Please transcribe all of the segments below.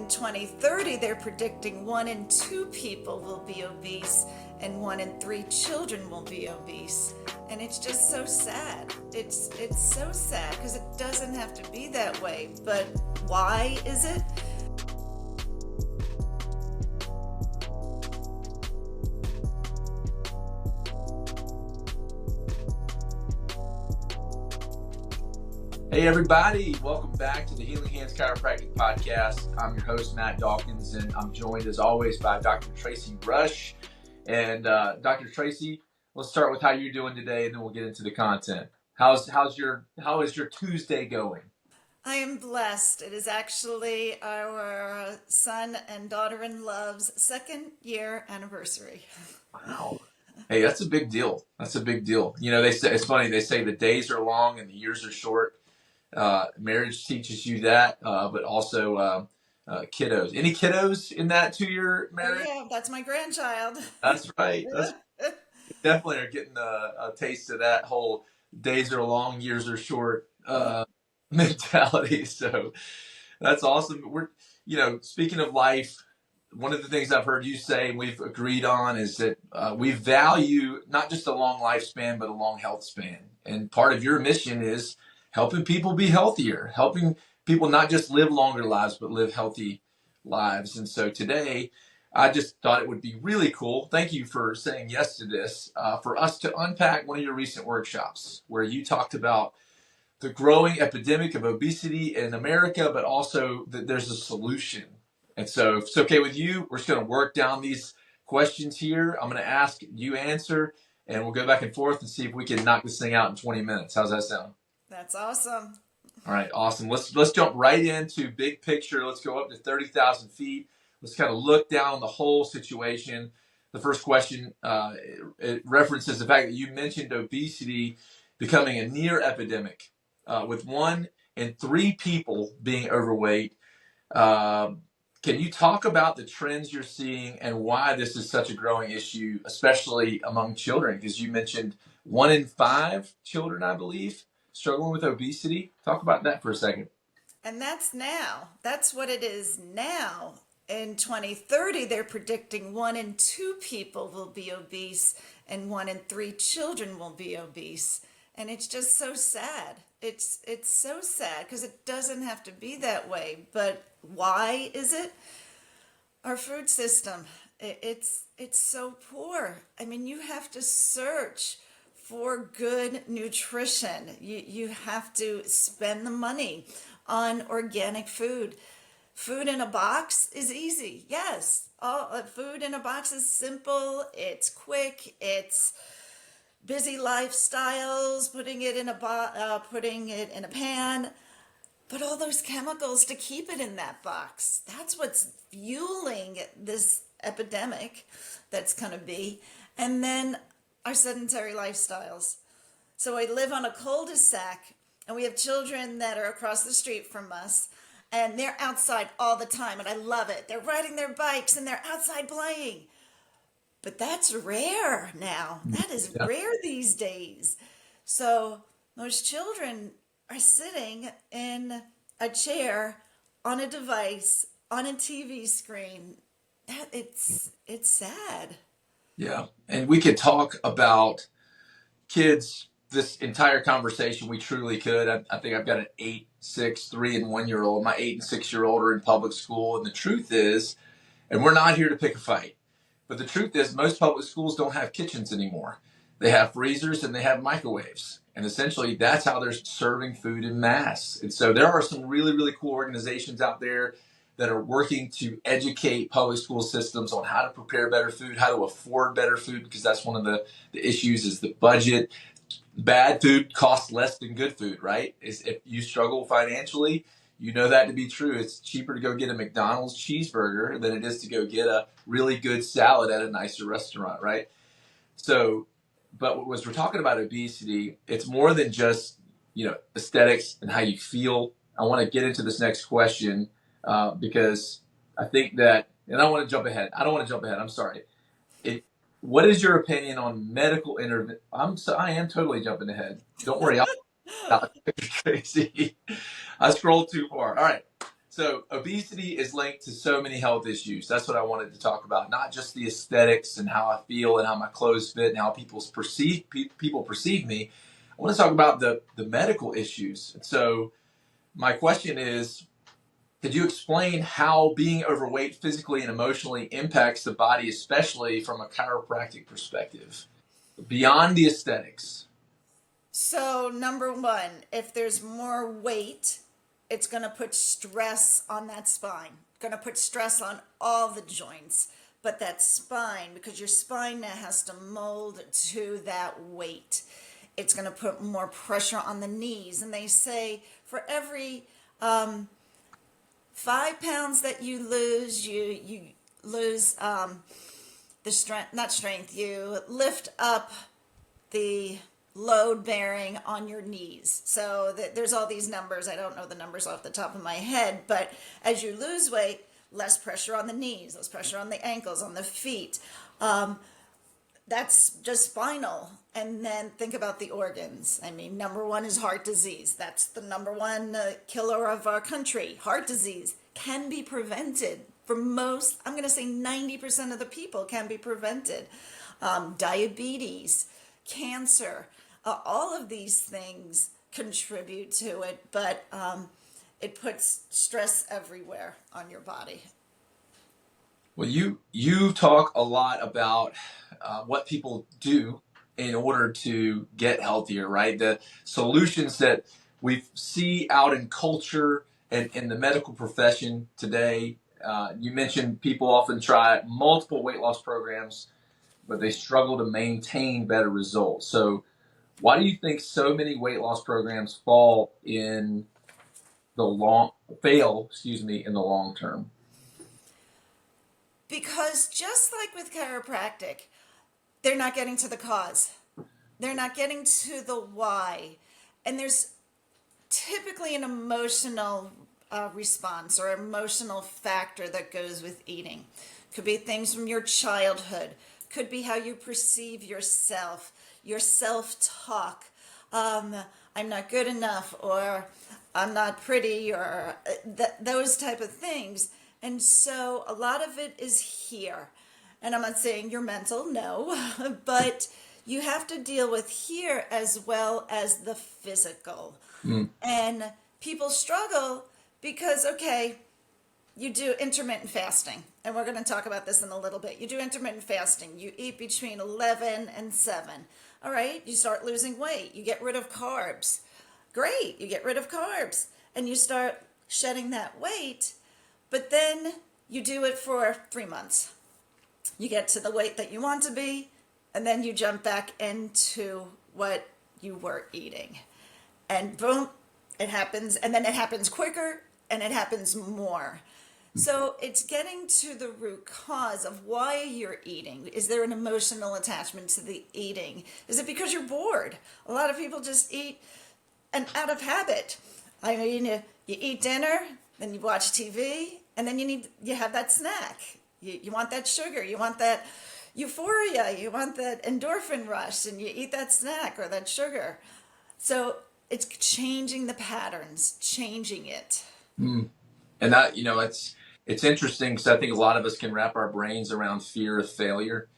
2030, they're predicting 1 in 2 people will be obese and 1 in 3 children will be obese. And it's just so sad. It's so sad because it doesn't have to be that way. But why is it? Hey everybody, welcome back to the Healing Hands Chiropractic Podcast. I'm your host, Matt Dawkins, and I'm joined as always by Dr. Tracy Rush. And Dr. Tracy, let's start with how you're doing today, and then we'll get into the content. How is your Tuesday going? I am blessed. It is actually our son and daughter-in-law's 2nd year anniversary. Wow. Hey, that's a big deal. That's a big deal. You know, they say it's funny. They say the days are long and the years are short. Marriage teaches you that, but also kiddos. Any kiddos in that 2-year marriage? Oh, yeah, that's my grandchild. That's right. That's definitely are getting a taste of that whole days are long, years are short mentality. So that's awesome. Speaking of life, one of the things I've heard you say and we've agreed on is that we value not just a long lifespan, but a long health span. And part of your mission is helping people be healthier, helping people not just live longer lives, but live healthy lives. And so today, I just thought it would be really cool. Thank you for saying yes to this, for us to unpack one of your recent workshops where you talked about the growing epidemic of obesity in America, but also that there's a solution. And so if it's okay with you, we're just going to work down these questions here. I'm going to ask, you answer, and we'll go back and forth and see if we can knock this thing out in 20 minutes. How's that sound? That's awesome. All right, awesome. Let's jump right into big picture. Let's go up to 30,000 feet. Let's kind of look down the whole situation. The first question, it references the fact that you mentioned obesity becoming a near epidemic, with 1 in 3 people being overweight. Can you talk about the trends you're seeing and why this is such a growing issue, especially among children? Because you mentioned 1 in 5 children, I believe, struggling with obesity. Talk about that for a second. And that's now. That's what it is now. In 2030, they're predicting 1 in 2 people will be obese and 1 in 3 children will be obese. And it's just so sad. It's so sad because it doesn't have to be that way. But why is it? Our food system, it's so poor. I mean, you have to search for good nutrition. You have to spend the money on organic food. Food in a box is easy. Yes, all food in a box is simple. It's quick. It's busy lifestyles, putting it in a pan. But all those chemicals to keep it in that box, that's what's fueling this epidemic that's going to be. And then our sedentary lifestyles. So I live on a cul-de-sac and we have children that are across the street from us and they're outside all the time and I love it. They're riding their bikes and they're outside playing. But that's rare now. That is rare these days. So those children are sitting in a chair on a device, on a TV screen. It's sad. Yeah, and we could talk about kids this entire conversation. We truly could. I think I've got an 8, 6, 3, and 1-year-old. My 8 and 6-year-old are in public school, and the truth is, and we're not here to pick a fight, but the truth is most public schools don't have kitchens anymore. They have freezers and they have microwaves, and essentially that's how they're serving food in mass. And so there are some really, really cool organizations out there that are working to educate public school systems on how to prepare better food, how to afford better food, because that's one of the issues is the budget. Bad food costs less than good food, right? If you struggle financially, you know that to be true. It's cheaper to go get a McDonald's cheeseburger than it is to go get a really good salad at a nicer restaurant, right? So, but as we're talking about obesity, it's more than just, aesthetics and how you feel. I want to get into this next question because I think that, and I don't want to jump ahead. I'm sorry. What is your opinion on medical intervention? I am totally jumping ahead. Don't worry. I'll crazy. I scrolled too far. All right. So obesity is linked to so many health issues. That's what I wanted to talk about, not just the aesthetics and how I feel and how my clothes fit and how people perceive me. I want to talk about the medical issues. So my question is, could you explain how being overweight physically and emotionally impacts the body, especially from a chiropractic perspective, beyond the aesthetics? So, number one, if there's more weight, it's going to put stress on that spine, going to put stress on all the joints. But that spine, because your spine now has to mold to that weight, it's going to put more pressure on the knees. And they say for every 5 pounds that you lose, you lose the strength, not strength, you lift up the load bearing on your knees. So there's all these numbers. I don't know the numbers off the top of my head, but as you lose weight, less pressure on the knees, less pressure on the ankles, on the feet. That's just spinal. And then think about the organs. I mean, number one is heart disease. That's the number one killer of our country. Heart disease can be prevented. For most, I'm going to say 90% of the people can be prevented. Diabetes, cancer, all of these things contribute to it, but it puts stress everywhere on your body. Well, you talk a lot about what people do in order to get healthier, right? The solutions that we see out in culture and in the medical profession today. You mentioned people often try multiple weight loss programs, but they struggle to maintain better results. So why do you think so many weight loss programs in the long term? Because just like with chiropractic, they're not getting to the cause. They're not getting to the why. And there's typically an emotional response or emotional factor that goes with eating. Could be things from your childhood. Could be how you perceive yourself, your self-talk. I'm not good enough, or I'm not pretty, or those type of things. And so a lot of it is here. And I'm not saying you're mental, no, but you have to deal with here as well as the physical. And people struggle because, okay, you do intermittent fasting, and we're going to talk about this in a little bit. You do intermittent fasting. You eat between 11 and 7. All right, you start losing weight. You get rid of carbs. Great, you get rid of carbs, and you start shedding that weight, but then you do it for 3 months. You get to the weight that you want to be, and then you jump back into what you were eating. And boom, it happens, and then it happens quicker, and it happens more. So it's getting to the root cause of why you're eating. Is there an emotional attachment to the eating? Is it because you're bored? A lot of people just eat and out of habit. I mean, you eat dinner, then you watch TV, and then you have that snack. You want that sugar, you want that euphoria, you want that endorphin rush, and you eat that snack or that sugar. So it's changing the patterns, changing it. And that, it's interesting because I think a lot of us can wrap our brains around fear of failure.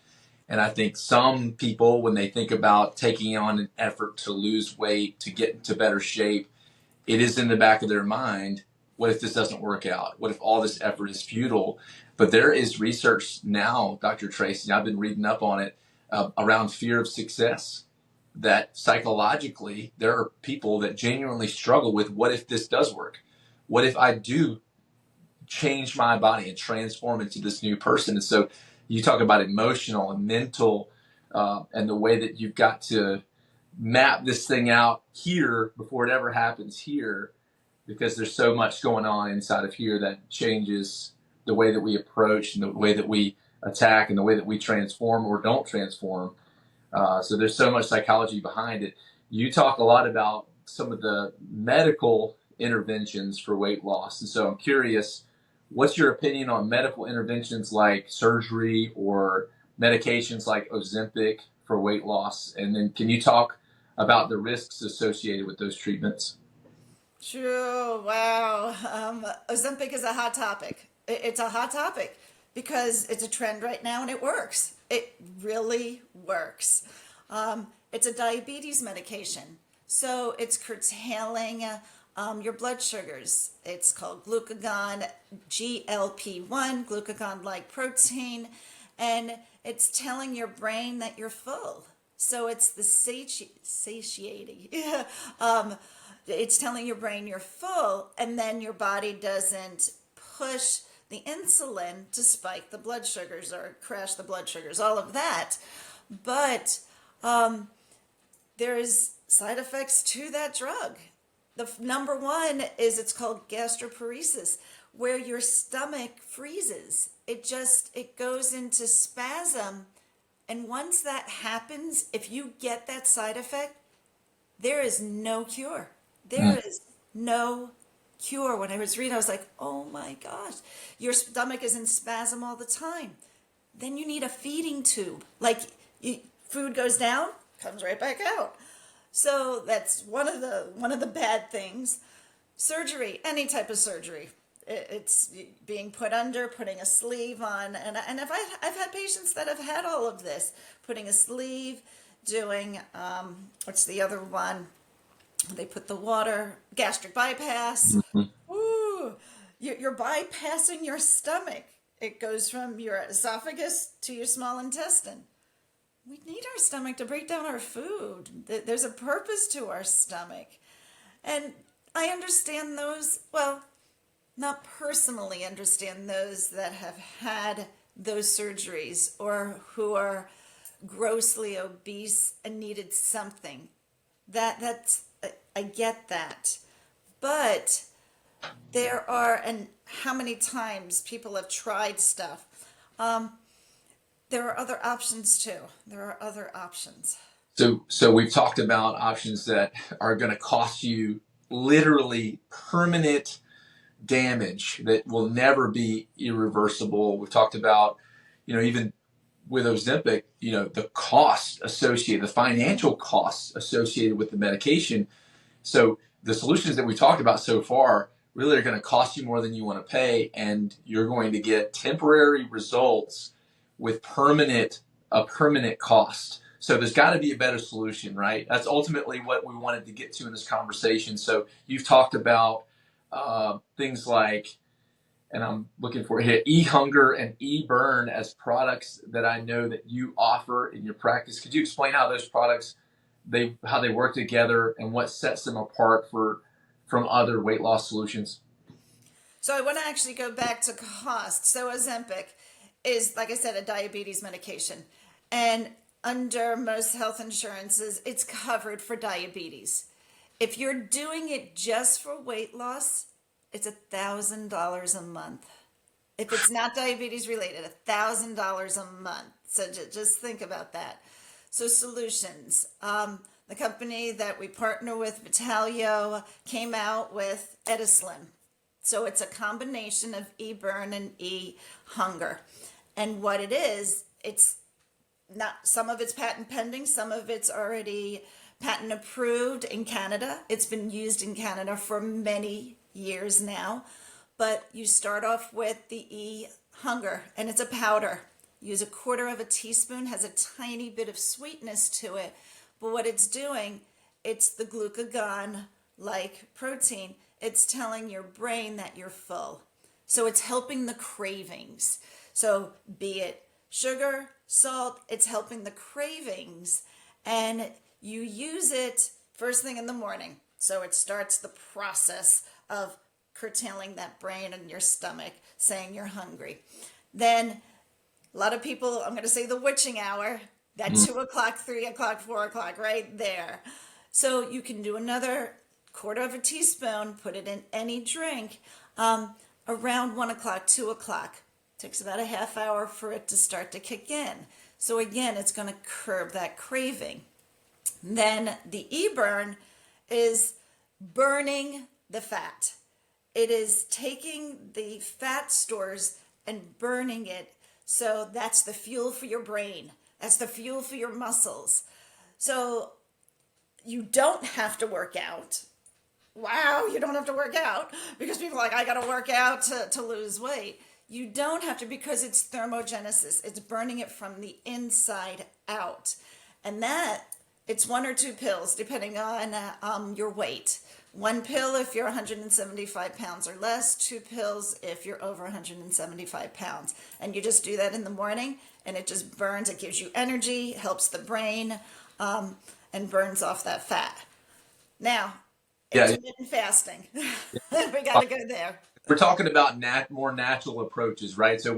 And I think some people, when they think about taking on an effort to lose weight, to get into better shape, it is in the back of their mind, what if this doesn't work out? What if all this effort is futile? But there is research now, Dr. Tracy, I've been reading up on it, around fear of success, that psychologically there are people that genuinely struggle with, what if this does work? What if I do change my body and transform into this new person? And so you talk about emotional and mental and the way that you've got to map this thing out here before it ever happens here, because there's so much going on inside of here that changes the way that we approach and the way that we attack and the way that we transform or don't transform. So there's so much psychology behind it. You talk a lot about some of the medical interventions for weight loss. And so I'm curious, what's your opinion on medical interventions like surgery or medications like Ozempic for weight loss? And then can you talk about the risks associated with those treatments? True. Wow. Ozempic is a hot topic. It's a hot topic because it's a trend right now and it works. It really works. It's a diabetes medication. So it's curtailing your blood sugars. It's called glucagon, GLP-1, glucagon-like protein, and it's telling your brain that you're full. So it's the satiating. It's telling your brain you're full, and then your body doesn't push the insulin to spike the blood sugars or crash the blood sugars, all of that. But there's side effects to that drug. The number one is it's called gastroparesis, where your stomach freezes. It goes into spasm. And once that happens, if you get that side effect, there is no cure. There is no cure. When I was reading, I was like, oh my gosh, your stomach is in spasm all the time. Then you need a feeding tube. Food goes down, comes right back out. So that's one of the bad things. Surgery, any type of surgery. It's being put under, putting a sleeve on, and I've had patients that have had all of this, putting a sleeve, doing what's the other one? They put the water, gastric bypass. Ooh, you're bypassing your stomach. It goes from your esophagus to your small intestine. We need our stomach to break down our food. There's a purpose to our stomach. And I understand those, well, not personally understand those that have had those surgeries or who are grossly obese and needed something. That's I get that. But there are, and how many times people have tried stuff. There are other options too. There are other options. So we've talked about options that are going to cost you literally permanent damage that will never be irreversible. We've talked about, even with Ozempic, the cost associated, the financial costs associated with the medication. So the solutions that we talked about so far really are going to cost you more than you want to pay, and you're going to get temporary results with a permanent cost. So there's got to be a better solution, right? That's ultimately what we wanted to get to in this conversation. So you've talked about things like, and I'm looking for here, e-hunger and e-burn as products that I know that you offer in your practice. Could you explain how those products, how they work together and what sets them apart from other weight loss solutions? So I want to actually go back to cost. So Ozempic is, like I said, a diabetes medication. And under most health insurances, it's covered for diabetes. If you're doing it just for weight loss, it's $1,000 a month. If it's not diabetes related, $1,000 a month. So just think about that. So solutions. The company that we partner with, Vitalio, came out with Edislim. So it's a combination of e-burn and e-hunger. And what it is, it's not, some of it's patent pending, some of it's already patent approved in Canada. It's been used in Canada for many years now. But you start off with the e-hunger, and it's a powder. Use 1/4 teaspoon, has a tiny bit of sweetness to it. But what it's doing, it's the glucagon-like protein. It's telling your brain that you're full. So it's helping the cravings. So be it sugar, salt, it's helping the cravings. And you use it first thing in the morning. So it starts the process of curtailing that brain and your stomach, saying you're hungry. Then a lot of people, I'm going to say the witching hour, that 2 o'clock, 3 o'clock, 4 o'clock, right there. So you can do another 1/4 teaspoon, put it in any drink around 1 o'clock, 2 o'clock. Takes about a half hour for it to start to kick in. So again, it's going to curb that craving. Then the e-burn is burning the fat. It is taking the fat stores and burning it. So that's the fuel for your brain. That's the fuel for your muscles. So you don't have to work out. wow, you don't have to work out, because people are like, I got to work out to lose weight. You don't have to, because it's thermogenesis. It's burning it from the inside out. And that, it's 1 or 2 pills, depending on your weight. 1 pill if you're 175 pounds or less, 2 pills if you're over 175 pounds. And you just do that in the morning, and it just burns. It gives you energy, helps the brain, and burns off that fat. Now, Yeah. intermittent fasting. We got to go there. We're talking about more natural approaches, right? So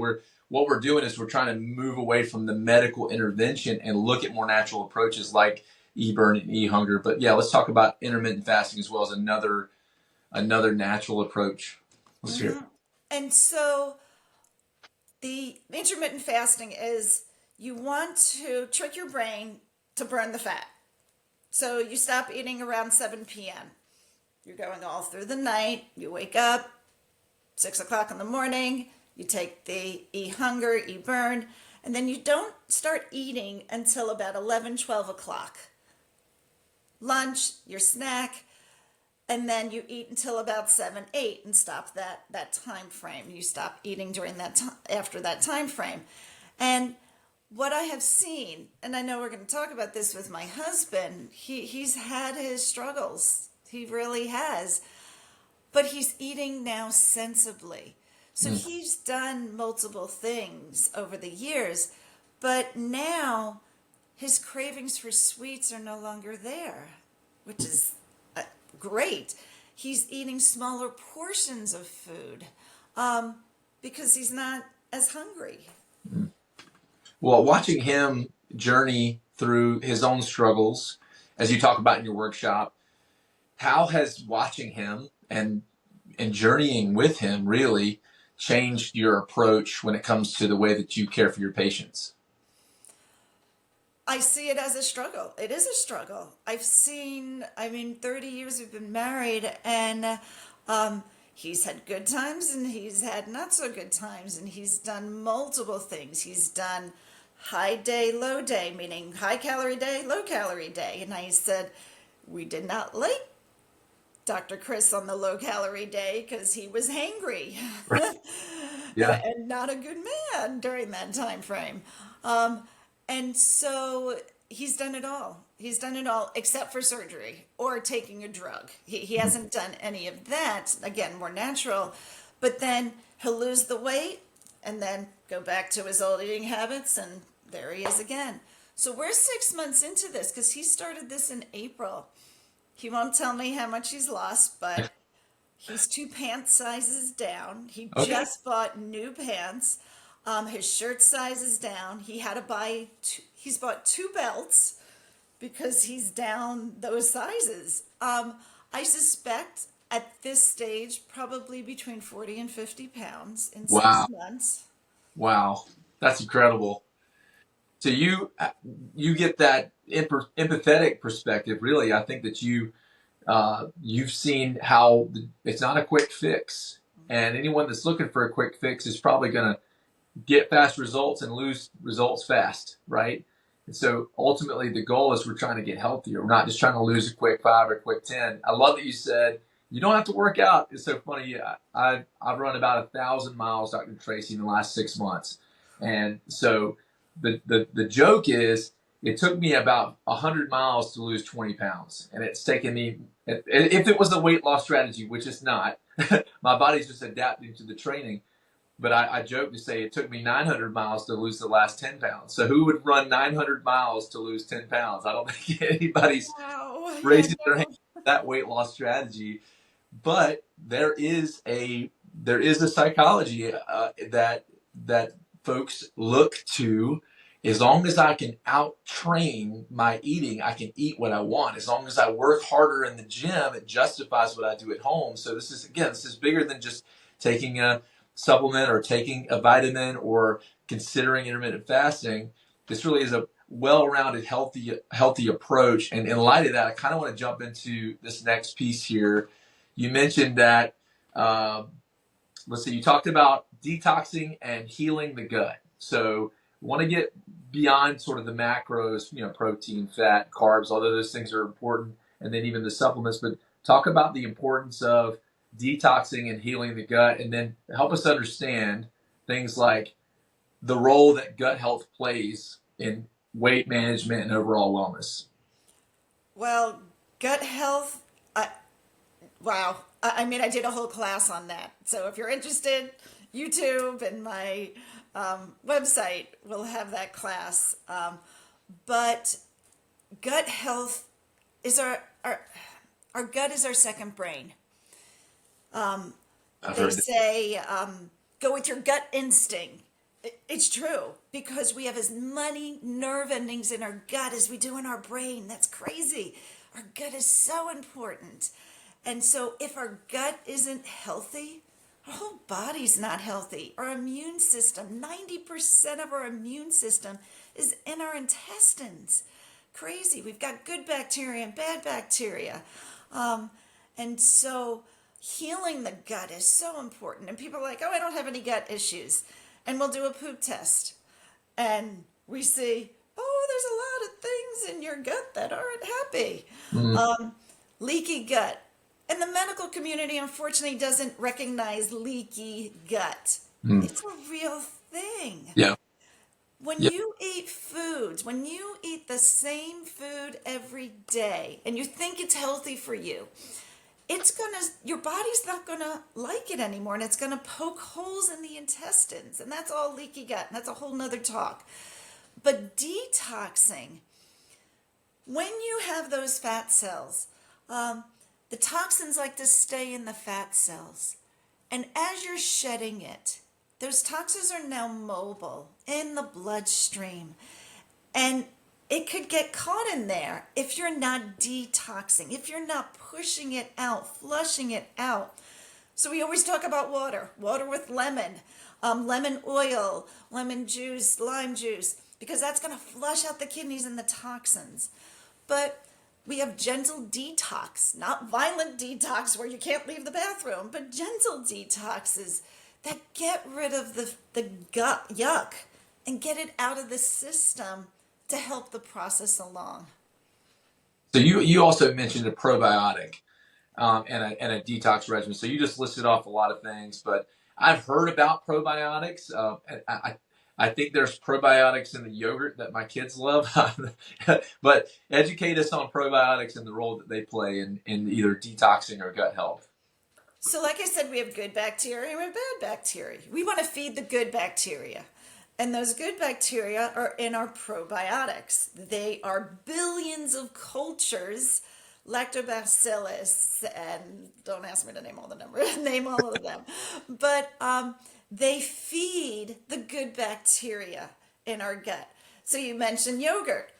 what we're doing is we're trying to move away from the medical intervention and look at more natural approaches like e-burn and e-hunger. But yeah, let's talk about intermittent fasting as well as another natural approach. Let's hear it. And so the intermittent fasting is, you want to trick your brain to burn the fat. So you stop eating around 7 p.m. You're going all through the night. You wake up 6 o'clock in the morning. You take the e-hunger, e-burn, and then you don't start eating until about 11, 12 o'clock. Lunch, your snack, and then you eat until about 7, 8 and stop that time frame. You stop eating during that time, after that time frame. And what I have seen, and I know we're going to talk about this with my husband, he's had his struggles. He really has. But he's eating now sensibly. So he's done multiple things over the years, but now his cravings for sweets are no longer there, which is great. He's eating smaller portions of food because he's not as hungry. Well, watching him journey through his own struggles, as you talk about in your workshop, how has watching him and journeying with him really changed your approach when it comes to the way that you care for your patients? I see it as a struggle. It is a struggle. 30 years we've been married, and he's had good times and he's had not so good times, and he's done multiple things. He's done high day, low day, meaning high calorie day, low calorie day. And I said, we did not like Dr. Chris on the low calorie day because he was hangry. Right. Yeah. And not a good man during that time frame. And so he's done it all. He's done it all except for surgery or taking a drug. He hasn't done any of that. Again, more natural. But then he'll lose the weight and then go back to his old eating habits, and there he is again. So we're 6 months into this because he started this in April. He won't tell me how much he's lost, but he's 2 pant sizes down. He just bought new pants. His shirt size is down. He had to buy he's bought 2 belts because he's down those sizes. I suspect at this stage probably between 40 and 50 pounds in 6 months. Wow. That's incredible. So you get that empathetic perspective. Really, I think that you've seen how it's not a quick fix, and anyone that's looking for a quick fix is probably going to get fast results and lose results fast, right? And so ultimately, the goal is we're trying to get healthier. We're not just trying to lose a quick 5 or a quick 10. I love that you said you don't have to work out. It's so funny. I've run about 1,000 miles, Dr. Tracy, in the last 6 months, and so. The joke is it took me about 100 miles to lose 20 pounds. And it's taken me, if it was a weight loss strategy, which it's not, my body's just adapting to the training. But I joke to say it took me 900 miles to lose the last 10 pounds. So who would run 900 miles to lose 10 pounds? I don't think anybody's raising their hand for that weight loss strategy. But there is a psychology that folks look to. As long as I can out-train my eating, I can eat what I want. As long as I work harder in the gym, it justifies what I do at home. So this is bigger than just taking a supplement or taking a vitamin or considering intermittent fasting. This really is a well-rounded, healthy approach. And in light of that, I kind of want to jump into this next piece here. You mentioned that, let's see, you talked about detoxing and healing the gut. So want to get beyond sort of the macros, protein, fat, carbs, although those things are important, and then even the supplements. But talk about the importance of detoxing and healing the gut, and then help us understand things like the role that gut health plays in weight management and overall wellness. Well, gut health, wow. I mean, I did a whole class on that. So if you're interested, YouTube and my website will have that class. But gut health is our gut is our second brain. They say go with your gut instinct. It's true because we have as many nerve endings in our gut as we do in our brain. That's crazy. Our gut is so important. And so if our gut isn't healthy, our whole body's not healthy. Our immune system, 90% of our immune system is in our intestines. Crazy. We've got good bacteria and bad bacteria. And so healing the gut is so important. And people are like, oh, I don't have any gut issues. And we'll do a poop test. And we see, oh, there's a lot of things in your gut that aren't happy. Leaky gut. And the medical community, unfortunately, doesn't recognize leaky gut. It's a real thing. Yeah. When you eat foods, when you eat the same food every day and you think it's healthy for you, your body's not gonna like it anymore, and it's gonna poke holes in the intestines, and that's all leaky gut, and that's a whole nother talk. But detoxing, when you have those fat cells, the toxins like to stay in the fat cells, and as you're shedding it, those toxins are now mobile in the bloodstream, and it could get caught in there if you're not detoxing, if you're not pushing it out, flushing it out. So we always talk about water with lemon, lemon oil, lemon juice, lime juice, because that's going to flush out the kidneys and the toxins. But we have gentle detox, not violent detox where you can't leave the bathroom, but gentle detoxes that get rid of the gut yuck and get it out of the system to help the process along. So you also mentioned a probiotic and a detox regimen. So you just listed off a lot of things, but I've heard about probiotics. I think there's probiotics in the yogurt that my kids love, but educate us on probiotics and the role that they play in either detoxing or gut health. So like I said, we have good bacteria and we have bad bacteria. We want to feed the good bacteria. And those good bacteria are in our probiotics. They are billions of cultures, lactobacillus, and don't ask me to name all the numbers, name all of them. But they feed the good bacteria in our gut. So you mentioned yogurt.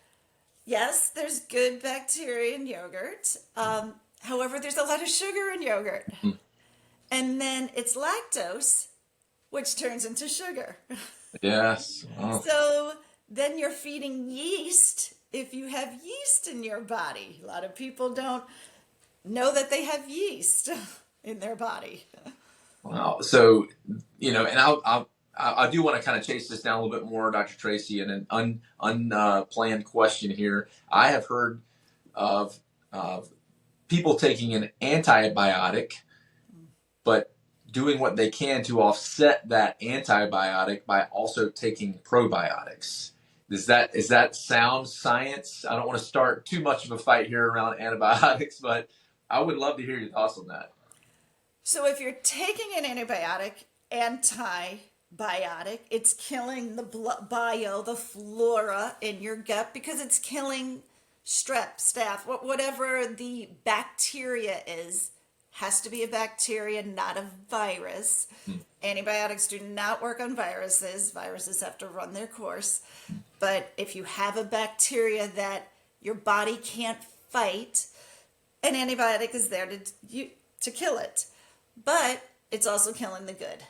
Yes, there's good bacteria in yogurt. However, there's a lot of sugar in yogurt. And then it's lactose, which turns into sugar. Yes. Oh. So then you're feeding yeast if you have yeast in your body. A lot of people don't know that they have yeast in their body. Wow. So, and I do want to kind of chase this down a little bit more, Dr. Tracy, and an unplanned question here. I have heard of people taking an antibiotic, but doing what they can to offset that antibiotic by also taking probiotics. Is that sound science? I don't want to start too much of a fight here around antibiotics, but I would love to hear your thoughts on that. So if you're taking an antibiotic, it's killing the flora in your gut because it's killing strep, staph, whatever the bacteria is. Has to be a bacteria, not a virus. Antibiotics do not work on viruses. Viruses have to run their course. But if you have a bacteria that your body can't fight, an antibiotic is there to kill it. But it's also killing the good.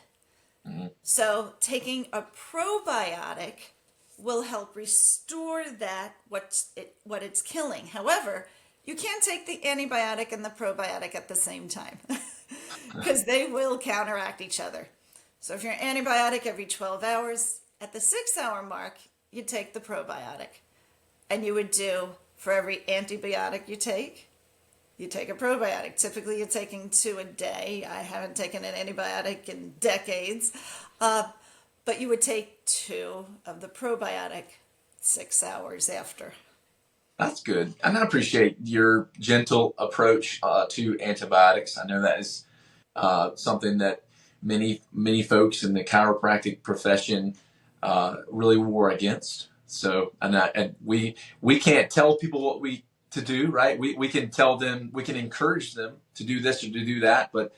So taking a probiotic will help restore that, what it's killing. However, you can't take the antibiotic and the probiotic at the same time because they will counteract each other. So if you're antibiotic every 12 hours, at the 6-hour mark, you take the probiotic. And you would do, for every antibiotic you take, you take a probiotic. Typically, you're taking 2 a day. I haven't taken an antibiotic in decades. But you would take 2 of the probiotic 6 hours after. That's good. And I appreciate your gentle approach to antibiotics. I know that is something that many folks in the chiropractic profession really war against. So, and we can't tell people what to do, right? We can tell them, we can encourage them to do this or to do that, but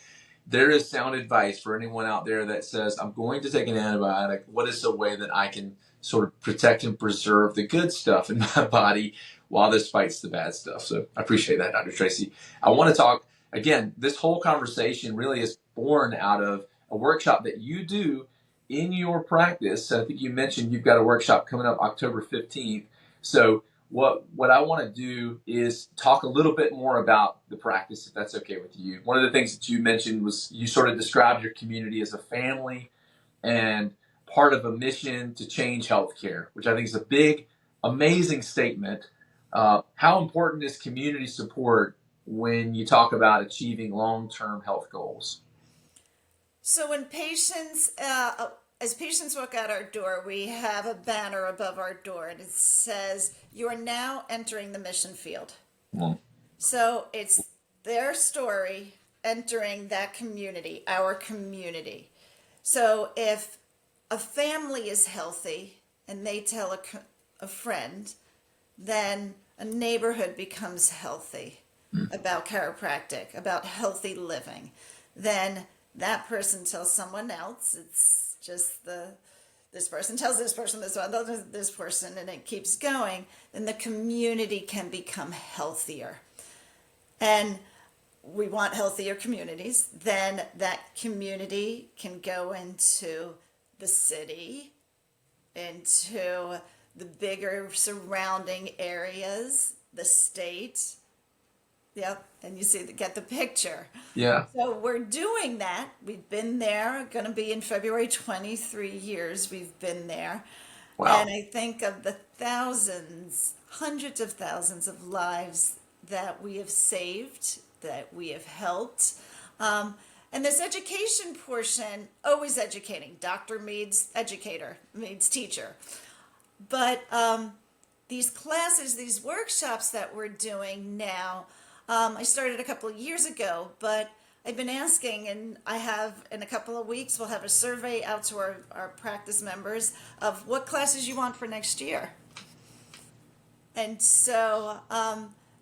there is sound advice for anyone out there that says, I'm going to take an antibiotic. What is the way that I can sort of protect and preserve the good stuff in my body while this fights the bad stuff? So I appreciate that, Dr. Tracy. I want to talk, again, this whole conversation really is born out of a workshop that you do in your practice. I think you mentioned you've got a workshop coming up October 15th. So what I want to do is talk a little bit more about the practice, if that's okay with you. One of the things that you mentioned was you sort of described your community as a family and part of a mission to change healthcare, which I think is a big, amazing statement. How important is community support when you talk about achieving long-term health goals? So when as patients walk out our door, we have a banner above our door, and it says, "You are now entering the mission field." Mm. So it's their story entering that community, our community. So if a family is healthy and they tell a friend, then a neighborhood becomes healthy about chiropractic, about healthy living. Then that person tells someone else. It's just this person tells this person, this person, and it keeps going. Then the community can become healthier. And we want healthier communities. Then that community can go into the city, into the bigger surrounding areas, the state. Yep, and get the picture. Yeah. So we're doing that. We've been there, going to be in February, 23 years we've been there. Wow. And I think of the thousands, hundreds of thousands of lives that we have saved, that we have helped. And this education portion, always educating. Doctor means educator, means teacher. But these classes, these workshops that we're doing now, I started a couple of years ago, but I've been asking, and I have, in a couple of weeks, we'll have a survey out to our practice members of what classes you want for next year. And so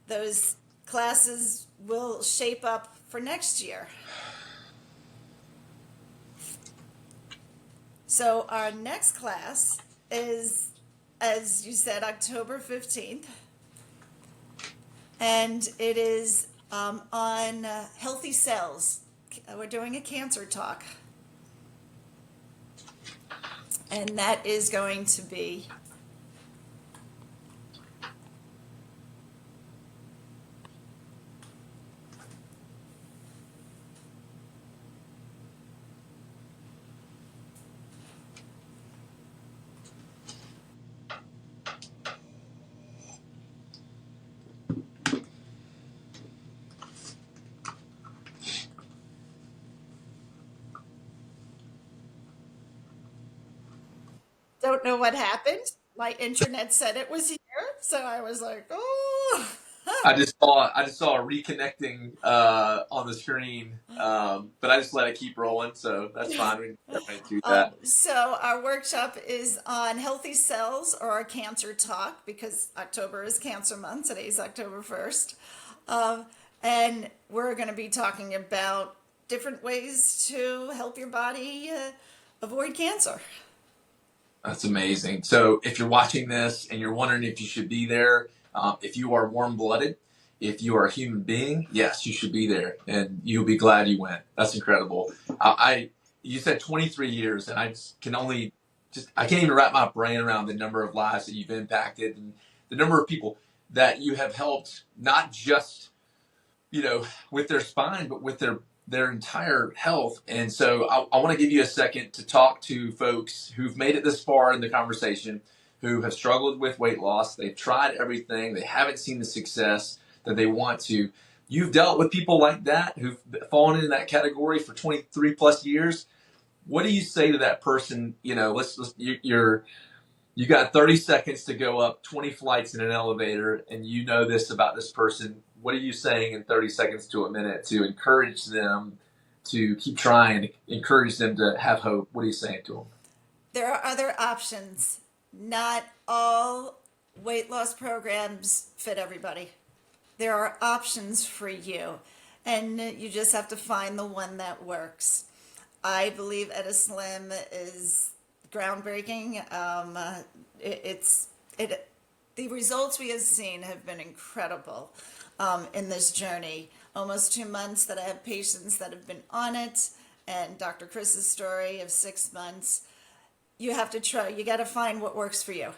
those classes will shape up for next year. So our next class is, as you said, October 15th. And it is on healthy cells. We're doing a cancer talk. And that is going to be don't know what happened. My internet said it was here, so I was like, "Oh." I just saw a reconnecting on the screen, but I just let it keep rolling, so that's fine. We can definitely do that. So our workshop is on healthy cells, or our cancer talk, because October is Cancer Month. Today's October 1st, and we're going to be talking about different ways to help your body avoid cancer. That's amazing. So if you're watching this and you're wondering if you should be there, if you are warm-blooded, if you are a human being, yes, you should be there, and you'll be glad you went. That's incredible. You said 23 years, and I can't even wrap my brain around the number of lives that you've impacted and the number of people that you have helped, not just, with their spine, but with their entire health. And so I want to give you a second to talk to folks who've made it this far in the conversation, who have struggled with weight loss. They've tried everything. They haven't seen the success that they want to, you've dealt with people like that who've fallen into that category for 23 plus years. What do you say to that person? You got 30 seconds to go up 20 flights in an elevator, and you know this about this person. What are you saying in 30 seconds to a minute to encourage them to keep trying, encourage them to have hope? What are you saying to them? There are other options. Not all weight loss programs fit everybody. There are options for you, and you just have to find the one that works. I believe Slim is groundbreaking. The results we have seen have been incredible in this journey. Almost 2 months that I have patients that have been on it, and Dr. Chris's story of 6 months. You have to try. You got to find what works for you.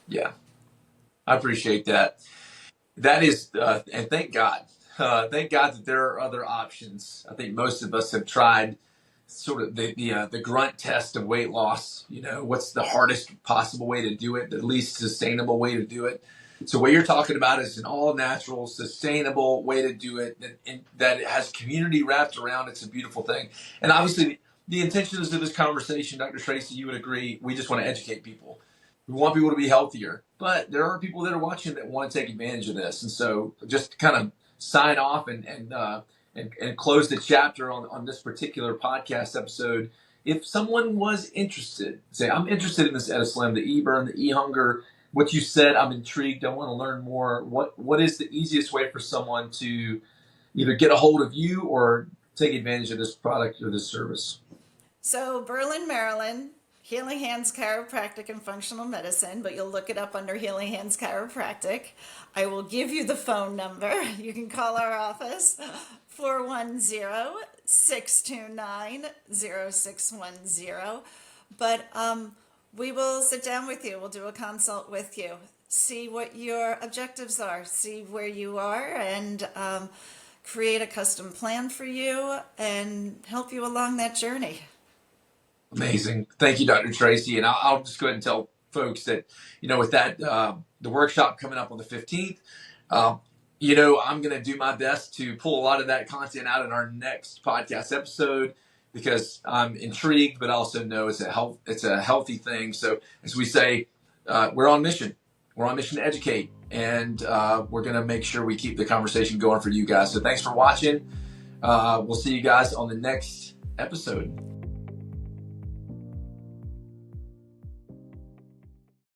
Yeah, I appreciate that. That is, and thank God. Thank God that there are other options. I think most of us have tried sort of the grunt test of weight loss. What's the hardest possible way to do it, the least sustainable way to do it. So what you're talking about is an all natural, sustainable way to do it that has community wrapped around. It's a beautiful thing. And obviously the intentions of this conversation, Dr. Tracy, you would agree, we just want to educate people. We want people to be healthier, but there are people that are watching that want to take advantage of this. And so just to kind of sign off and close the chapter on this particular podcast episode, if someone was interested, say, I'm interested in this Slim, the e-burn, the e-hunger, what you said, I'm intrigued, I want to learn more. What is the easiest way for someone to either get a hold of you or take advantage of this product or this service? So Berlin, Maryland, Healing Hands Chiropractic and Functional Medicine, but you'll look it up under Healing Hands Chiropractic. I will give you the phone number. You can call our office, 410-629-0610. But we will sit down with you. We'll do a consult with you, see what your objectives are, see where you are, and create a custom plan for you and help you along that journey. Amazing. Thank you, Dr. Tracy. And I'll just go ahead and tell folks that, with that, the workshop coming up on the 15th, I'm going to do my best to pull a lot of that content out in our next podcast episode because I'm intrigued, but also know it's a healthy thing. So as we say, we're on mission. We're on mission to educate, and we're going to make sure we keep the conversation going for you guys. So thanks for watching. We'll see you guys on the next episode.